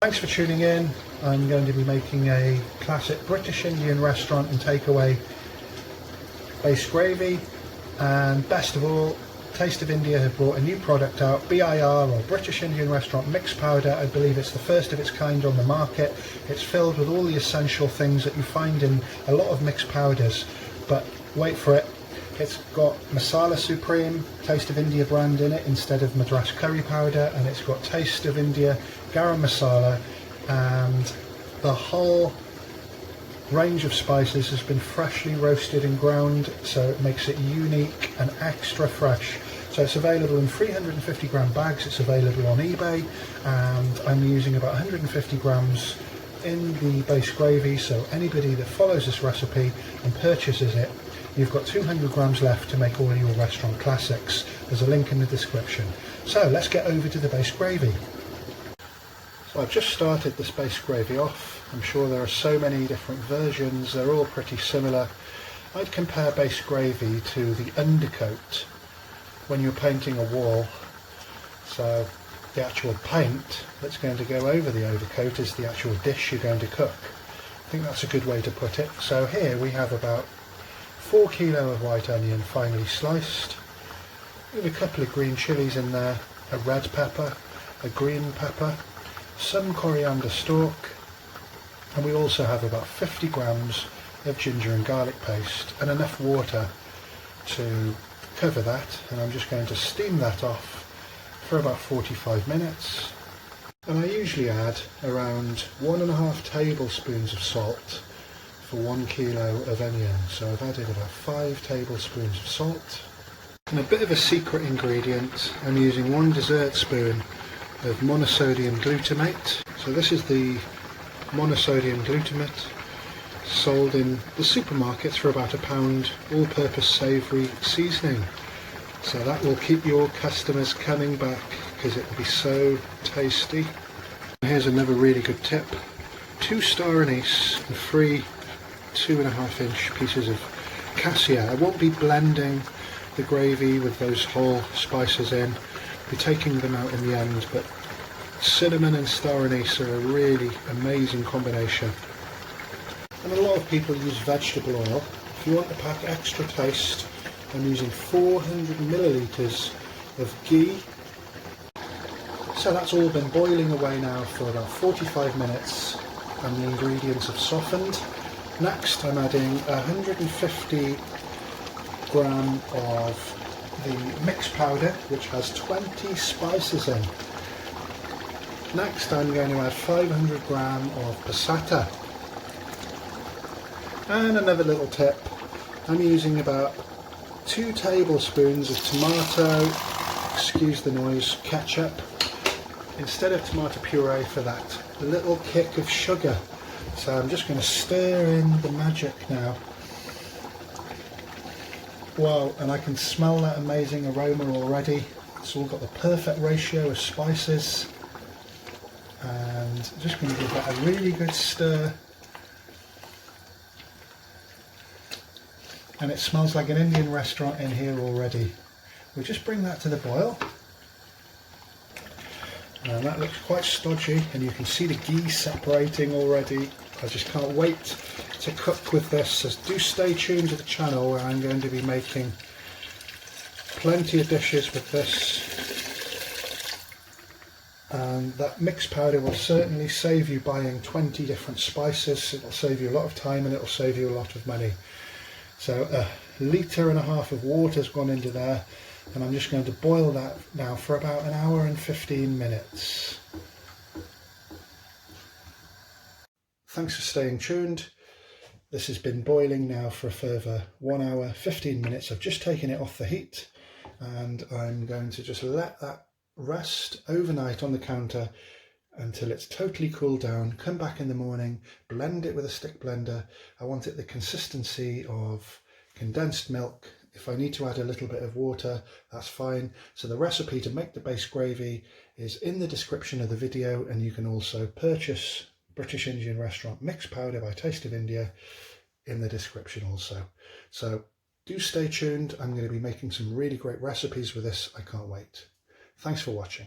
Thanks for tuning in. I'm going to be making a classic British Indian restaurant and takeaway base gravy, and best of all, Taste of India have brought a new product out, BIR, or British Indian Restaurant Mixed Powder. I believe it's the first of its kind on the market. It's filled with all the essential things that you find in a lot of mixed powders, but wait for it. It's got Masala Supreme, Taste of India brand in it instead of Madras curry powder, and it's got Taste of India Garam Masala, and the whole range of spices has been freshly roasted and ground, so it makes it unique and extra fresh. So it's available in 350 gram bags. It's available on eBay, and I'm using about 150 grams in the base gravy, so anybody that follows this recipe and purchases it, you've got 200 grams left to make all your restaurant classics. There's a link in the description. So let's get over to the base gravy. So I've just started this base gravy off. I'm sure there are so many different versions, they're all pretty similar. I'd compare base gravy to the undercoat when you're painting a wall. So the actual paint that's going to go over the overcoat is the actual dish you're going to cook. I think that's a good way to put it. So here we have about 4 kilo of white onion finely sliced, with a couple of green chilies in there, a red pepper, a green pepper, some coriander stalk, and we also have about 50 grams of ginger and garlic paste and enough water to cover that, and I'm just going to steam that off for about 45 minutes. And I usually add around 1.5 tablespoons of salt for 1 kilo of onion, so I've added about 5 tablespoons of salt. And a bit of a secret ingredient, I'm using 1 dessert spoon of monosodium glutamate. So this is the monosodium glutamate, sold in the supermarkets for about £1, all-purpose savoury seasoning. So that will keep your customers coming back because it will be so tasty. Here's another really good tip: 2 star anise and 3 2.5-inch pieces of cassia. I won't be blending the gravy with those whole spices in, I'll be taking them out in the end, but cinnamon and star anise are a really amazing combination. And a lot of people use vegetable oil. If you want to pack extra taste, I'm using 400 millilitres of ghee. So that's all been boiling away now for about 45 minutes, and the ingredients have softened. Next I'm adding 150 gram of the mixed powder, which has 20 spices in. Next I'm going to add 500 gram of passata. And another little tip, I'm using about 2 tablespoons of tomato, excuse the noise, ketchup, instead of tomato puree for that little kick of sugar. So I'm just going to stir in the magic now. Wow, and I can smell that amazing aroma already. It's all got the perfect ratio of spices. And just going to give that a really good stir. And it smells like an Indian restaurant in here already. We'll just bring that to the boil. And that looks quite stodgy, and you can see the ghee separating already. I just can't wait to cook with this, so do stay tuned to the channel where I'm going to be making plenty of dishes with this. And that mixed powder will certainly save you buying 20 different spices. It will save you a lot of time, and it will save you a lot of money. So 1.5 litres of water has gone into there, and I'm just going to boil that now for about 1 hour and 15 minutes. Thanks for staying tuned. This has been boiling now for a further 1 hour 15 minutes. I've just taken it off the heat, and I'm going to just let that rest overnight on the counter until it's totally cooled down. Come back in the morning, blend it with a stick blender. I want it the consistency of condensed milk. If I need to add a little bit of water, that's fine. So the recipe to make the base gravy is in the description of the video, and you can also purchase British Indian Restaurant Mixed Powder by Taste of India in the description also. So do stay tuned. I'm going to be making some really great recipes with this. I can't wait. Thanks for watching.